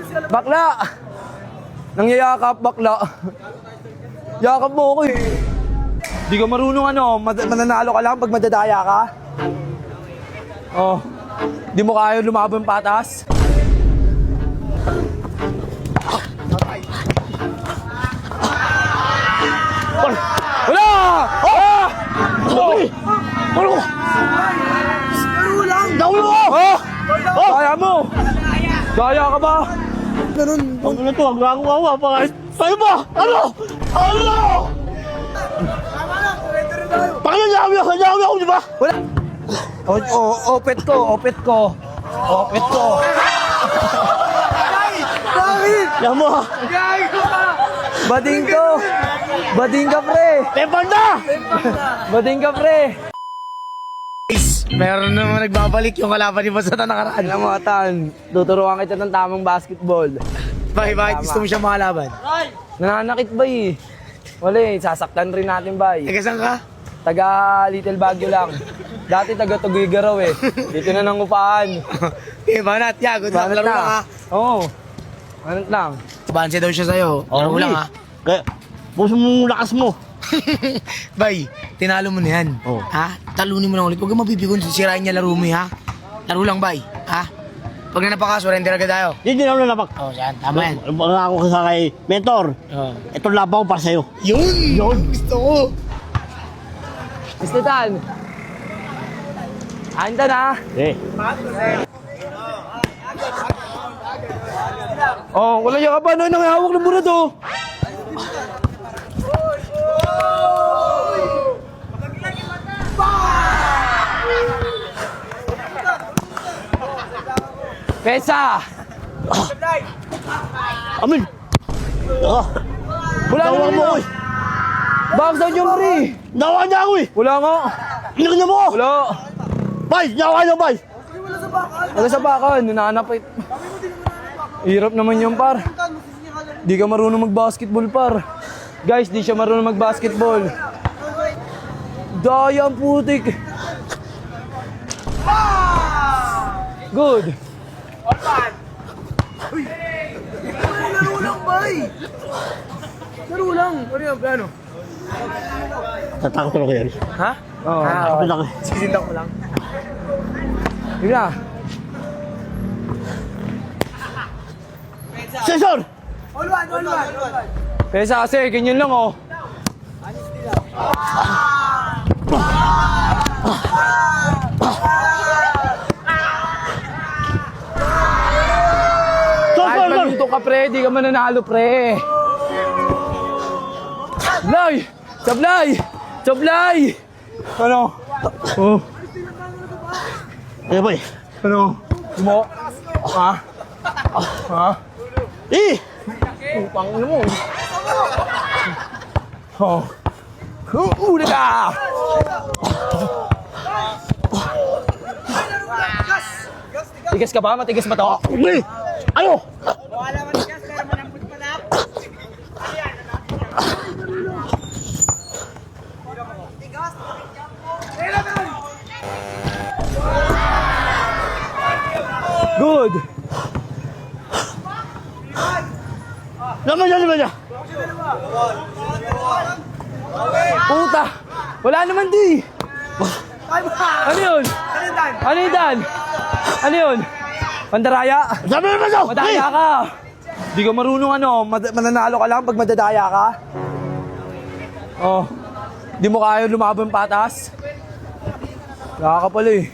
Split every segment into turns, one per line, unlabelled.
Bakla! Nangyayakap, bakla. Yakap mo ako eh. Di ka marunong mananalo ka lang pag madadaya ka. Oh, di mo kaya lumaban patas. Wala! Oh! Ano? Dawlo mo! Oh! Kaya mo! Kaya ka ba? Ganun.
Ano na to? Ang gago-gawa pa kahit. Sa'yo ba? Ano? Ano? Pakinayawi ako, di ba?
Wala! Opet ko. Bakit?
Yan mo ha.
Bading ka, pre!
Tepanda!
Bading ka, pre!
Meron naman nagbabalik yung kalaban ni Basta na nakaraan.
Alam mo, Atan, tuturuan kita ng tamang basketball.
Bakit gusto mo siya makalaban?
Nananakit ba eh? Wala eh, sasaktan rin natin ba eh.
Taga saan ka?
Taga Little Baguio lang. Dati taga Tugigaraw eh. Dito na nangupahan.
Banat, good luck. Laro lang ha.
Oo. Banat lang.
Banse daw siya sa'yo. Laro lang ha.
Kaya, puso mong lakas mo.
Bay, tinalo mo na yan.
Oh.
Ha? Talunin mo na ulit. Huwag kang mabibigon. Sisirain niya laro mo ha. Laro lang, bay. Ha? Pag nanapaka, surrender agad tayo.
Hindi na ako nalapak.
Oh, yan. Tama yan.
Mga ako sa kay mentor.
Oh.
Ito laban ko para sa'yo.
Yun! Gusto ko.
Mr. Tan. Anda na.
Eh.
Oh, wala yung ka ba? Ano yung hawak ng mura to? Pesa!
Amin!
Wala
Dawa
naman
mo
yun.
ko eh!
Box down yung pre!
Dawa niya ako eh!
Wala nga.
Inak na mo ko!
Wala.
Bay! Dawa niya bay!
Wala sa bakan. Nananapit. Hirap naman yung par. Di ka marunong mag-basketball, par. Guys, di siya marunong mag-basketball. Daya ang putik. Good.
Laro lang, bay! Laro lang! Ano yung plano?
Tatakot ko yan.
Ha? Oo.
Tatakot lang eh.
Sisindak mo lang.
Yun na.
Cesar!
All one!
Pesa kasi, ganyan lang oh. Kahit maluto ka pre, di ka mananalo pre. Sablay! Sablay! Ano? Oh.
Eh bay!
Ano? Mo? Ha? Ha?
Eh!
Upang ano mo? Oh. Uli ka! Tigas ka ba? Matigas ba to?
Eh! Ano?
Good!
Laman niya!
Puta! Wala naman di! Ano yun? Ano yun, Dan? Ano yun? Pandaraya?
Sabi naman daw!
Madaya ka! Di ka marunong mananalo ka lang pag madadaya ka. Oh, di mo kaya lumaban patas. Wala ka pala eh.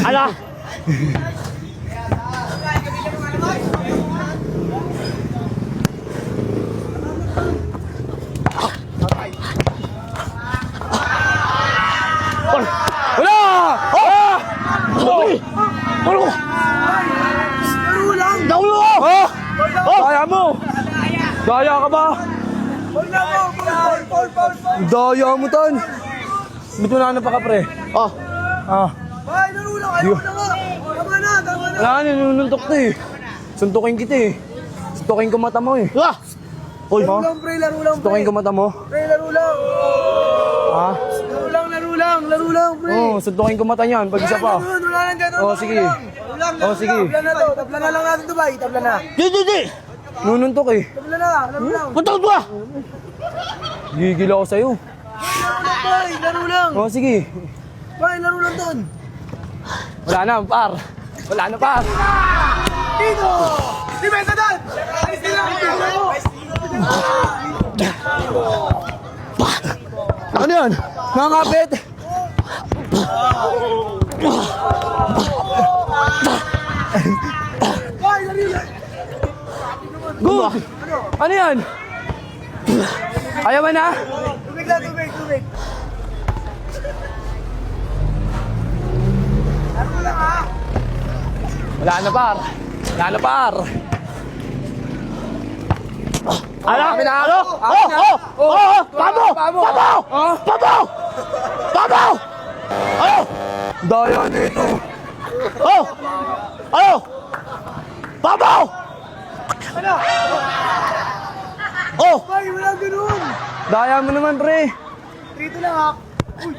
Ala!
Wala! Ah!
Uy! Ano?
Laro lang!
Dawlo ko!
Oh! Kaya mo! Daya ka ba?
Hold na mo! Foul!
Daya mo, Tan! Ba't wala na pa ka, pre?
Oh!
Ah,
Bay, laro lang! Ayaw na nga! Tama na!
wala ka, ninununtok to eh. Suntukin kita eh. Stukin ko mata mo eh.
Ah! Uy!
Laro lang, pre. Laro lang, pre.
Stukin ko mata mo.
Pre, laro lang.
Ha?
Laro lang, laro lang. Laro lang, pre.
Oo, suntukin ko mata niyan pag isa pa.
Wala nang ganun.
Oh, sige.
Laro lang,
Oh, sige.
Tabla na to. Tabla na lang natin to, bay. Tabla na.
Di!
Nununtok eh.
Tabla na, laro lang.
Punta ko ba?
Gigil ako sa'yo.
Laro lang, bay. Laro lang.
Oh, sige.
Bay, laro lang doon.
Wala na, par. Wala na, par.
Dito! Depensa doon! Alis nila ang dito!
Ano yun? Mga kapit.
Bay, laro lang.
Good. Ano yan? Ayaw mo na?
Tubig lang, tubig, tubig. Laro lang, ha?
Wala na, par. Wala na, par.
Ano?
Akin na.
Ano?
Akin na.
Pabo!
Pabo.
Pabo!
Oh.
Pabo! Pabo! Ano?
Daya nito.
Oh! Ano? Pabo!
Ano?
Oh!
Bay, wala ganun.
Daya mo naman, pre.
Dito lang, ha? Uy.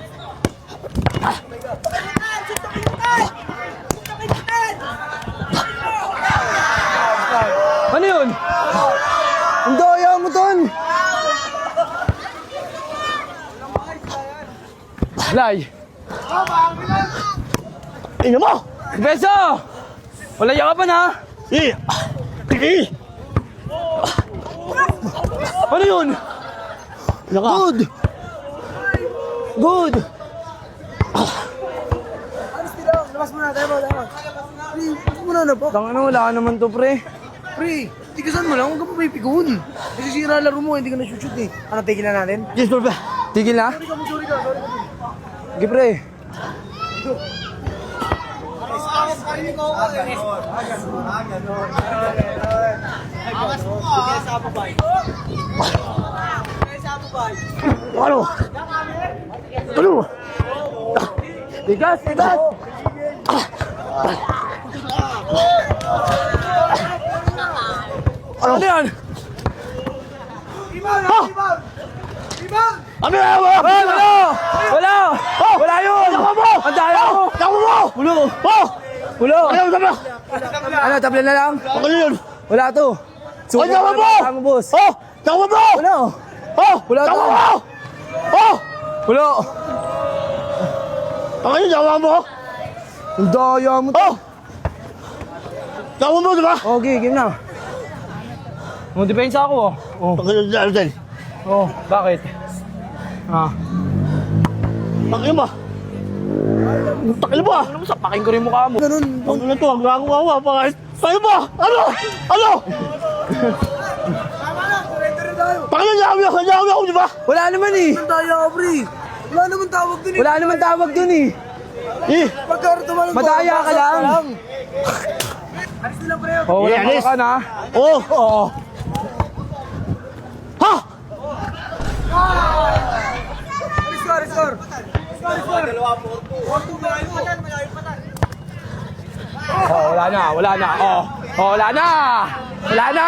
Ano yun? Ang daya mo ton. Lay.
Ina mo!
Beso! Wala yakapan ha?
Eh! Eh!
Ano yun?
Naka!
Good. Good.
Alis nila. Labas muna, tayo mo, tayo mo. Pre, labas muna na po.
Tangina, wala naman to, pre.
Pre, tigasan mo lang, huwag ka pa pipikon. Kasi sira laro mo, hindi ka na-shoot eh. Ano, tigil na natin?
Yes, bro ba?
Tigil na?
Sorry ka.
Sige, pre.
Ano? Ano?
Tigas, tigas. Ano yan?
Ibang! Ibang! Ibang!
Ano na mo?
Wala! Wala! Wala yun!
Tawa mo!
Ang daya mo!
Tawa mo!
Ulo!
Oh!
Ulo!
Ano ba?
Ano, tabla na lang?
Ano yun?
Wala to.
Oh, tawa mo!
Ang boss.
Oh! Tawa mo!
Wala.
Oh!
Wala
Tawa
to.
mo! Oh!
Wala.
Ano yun? Tawa mo?
Ang daya mo to.
Oh! Tawa mo, di ba?
Okay, game na. Oh, depensa ako oh. Oh,
Ano din?
oh, bakit? Ah,
Takin mo. Takin mo ah!
ano mo sapakin ko rin mukha mo.
Ganun.
Ano na to? Ang gawa pa. Tayo mo! Ano? Ano?
Tama na, surrender na tayo.
Takin na niyawi ako, di ba?
Wala naman eh.
Ang daya ka, pre. Wala naman tawag dun eh.
Wala naman tawag dun eh.
Eh!
Pagkara tumalang
Madaya ka lang.
Alis nila, pre.
Oh, wala
Yeah,
ka na.
Oh!
Oo.
Ha!
Score.
Oh, wala na. Oh, oh, wala na. Wala na.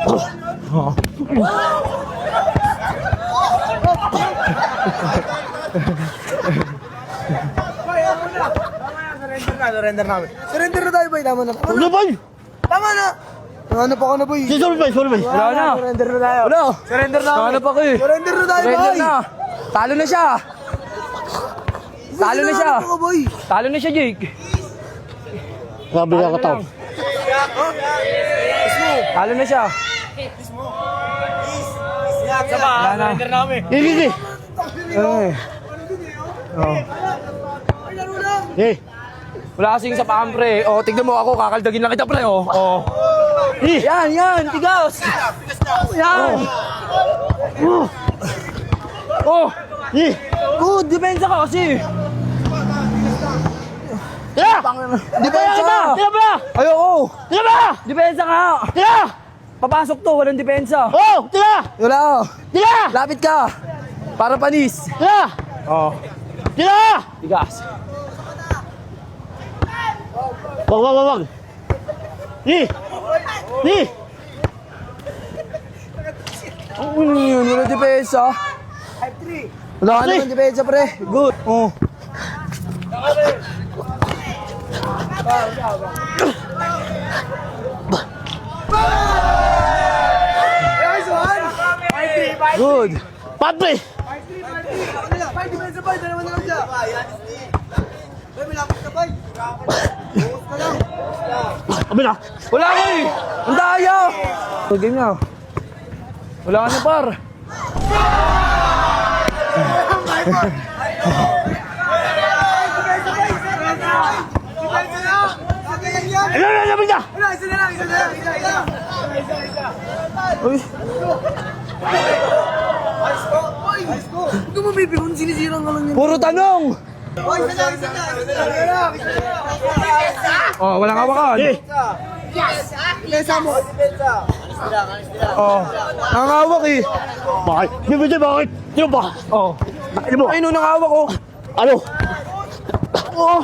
Oh.
Surrender namin. Surrender na tayo, boy. Tama na.
Ano ba?
Tama na. Ano pa ako na, boy?
Sorry ba?
Wala na.
Surrender na tayo.
Wala.
Surrender na.
Hanap ako eh.
Surrender na tayo,
Surrender
boy.
na. Talo na siya. Talo na siya.
Ako, boy.
Talo na siya, Jake.
Grabe ka kataw.
Talo na siya. Wala na.
Gigi!
Eh. Oh.
Ay, laro lang.
Eh!
Wala kasing sa paan, pre. Oh, tignan mo ako, kakaldagin lang kita, pre. Oh. Oh.
Eh!
Yan, tigas. Yan. Oh.
Eh!
Good, depensa ka kasi.
Tira!
Depensa.
Tira ba?
Ayoko.
Tira ba?
Depensa nga.
Tira!
Papasok to, walang depensa.
Oh! Tira!
Wala.
Tira!
Lapit ka. Para panis.
Tira!
Oh.
Tira!
Tigas.
Wag! Eh! Di!
Ano yun? Wala depensa. Wala ka naman depensa, pre. Good. Oh. Good.
Padre! Kami na!
Wala ko eh. Ang daya. Game na. Wala ka na, par.
Ayun, labig na!
Uy.
Huwag ka mabibigong sinisirang ka lang yan.
Puro tanong. Oh, walang hawakan.
Di!
Oh. Nangangawak eh.
Bakit? Di, bakit? Di ba?
Oh.
Ano mo?
Ay, no, nangawak oh.
Ano?
Oh.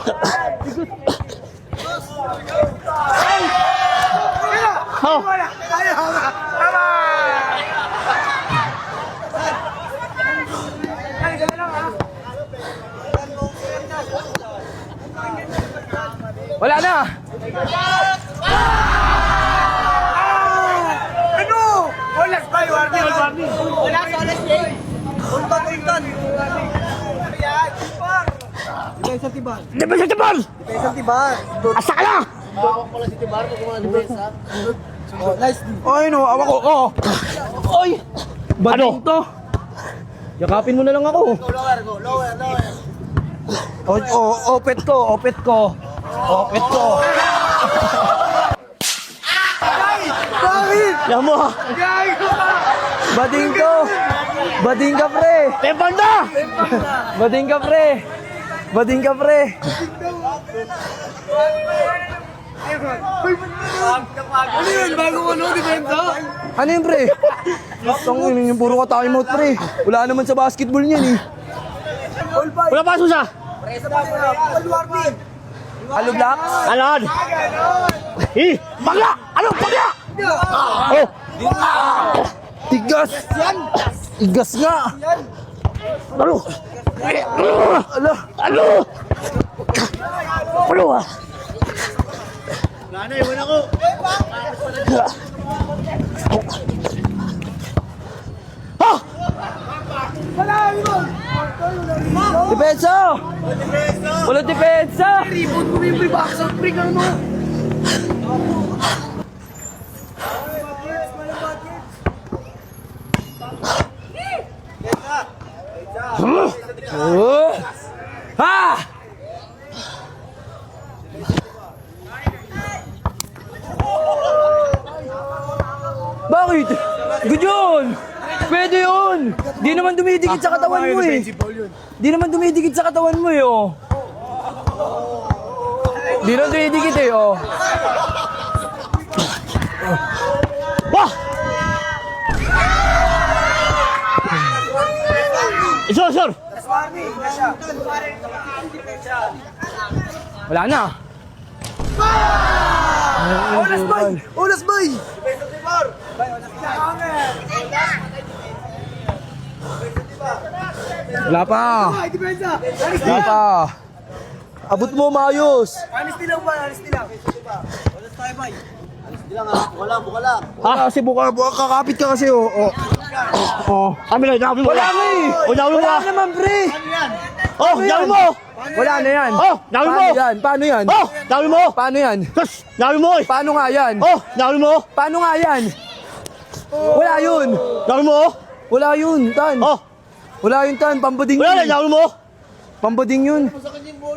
Ha?
Wala na.
Di ba sa tibal? Asa ka na?
Ay, no, awak ko. Oh. Oy. Bading
Ano?
to. Yakapin mo na lang ako. Opet ko, opet ko. Opet ko.
Yan mo ha?
Bading ko. Bading ka, pre.
Tebal na!
Bading ka, pre. Bading ka, pre.
Ano yun? Bagong ano? Dipenda?
Ano yun, pre? Tangin, yung puro ka time out, pre. Wala naman sa basketball niyan, eh.
Wala pa susa!
Halo, Black?
Alan! Pagla! Ano? Pagla! Oh!
Tigas! Tigas nga!
Ano?
Ala!
Ano? Ano ah? Ha?
Depensa! Wala depensa!
Rebound mo yung pre-box out pre ano?
Oh! Ha! Bakit? Good yun! Pwede yun! Di naman dumidikit sa katawan mo eh. Di naman dumidikit sa katawan mo eh, oh. Di naman dumidikit eh, oh.
Wah! Sir!
Wala na.
Olas bay! Olas bay!
Wala pa.
Ay, depensa!
Wala pa. Abot mo, maayos.
Alis nilang ba? Alis nilang. Olas tayo bay.
Ah, kasi buka, kakapit ka kasi, oh. Oh. Oh.
Kami lang, dami mo.
Wala nga eh.
Oh, dami mo.
Wala naman, pre.
Oh, dami mo.
Wala na yan.
Oh, dami mo.
Paano yan? Paano yan?
Oh, dami mo.
Paano yan?
Sus, dami mo eh.
Paano nga yan?
Oh, dami mo.
Paano nga yan? Wala yun.
Dami mo.
Wala yun, Tan.
Oh,
Wala yun, Tan. Pambading
wala na,
yun.
dami mo.
Pambading yun.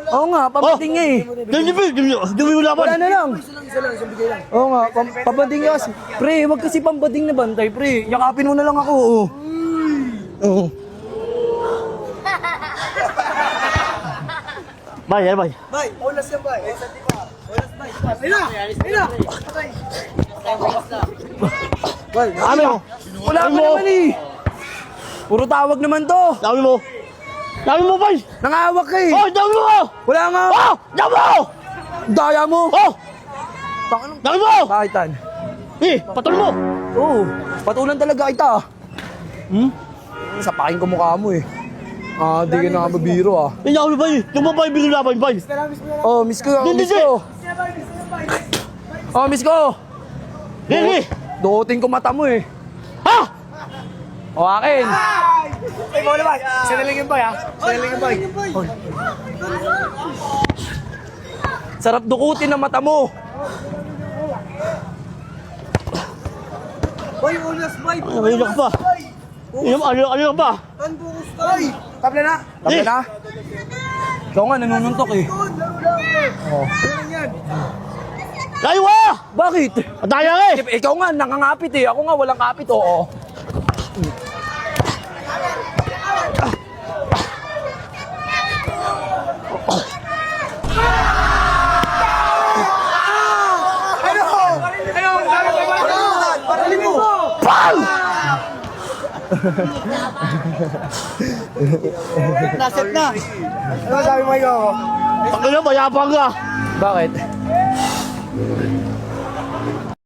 Oo nga, pambading nga eh.
Dami mo laban.
Wala na lang.
Isa lang, isang bigay lang.
Oo nga, pambading yun. Pre, wag kasi pambading na bantay, pre. Yakapin mo na lang ako, oo. Oo.
Bay, yan bay.
Bay, olas yan bay. Olas bay. Ayun na! Ayun na! Bay,
Ano?
Wala pa naman eh. Puro tawag naman to.
Dami mo. Dami mo, bay.
Nangawak ka eh.
Oh, dami mo.
Wala nga.
Oh, dami mo.
Daya mo.
Oh, dami mo.
Bakit, Tan?
Patol mo!
Oo, patulan talaga kita. Hmm? Sapakin ko mukha mo eh. Di ka na mabiro ah.
Hindi ako bay! Yung babae bigil laban, bay!
Oh, miss ko,
Hindi,
miss
hindi.
ko. Oh, miss ko.
Hindi!
Duotin ko mata mo eh.
Ha?
O akin.
Ay, mo naman. Sinaling yung boy, ha? Sinaling yung boy.
Sarap dukutin ng mata mo.
Boy, ulas, boy.
Ay, ka pa! Ano pa?
Tanbukus, boy. Tabla na.
Tapos na. Ikaw nga, nanununtok eh.
Ano lang yan?
Layo ka!
Bakit?
Ang daya ka eh!
Ikaw nga, nakangapit eh. Ako nga, walang kapit. Oo.
Ano? Ano? Sabi ko ba? Parali mo. Naset na. Ano sabi mo ikaw?
Ang ina, mayabang ka!
Bakit?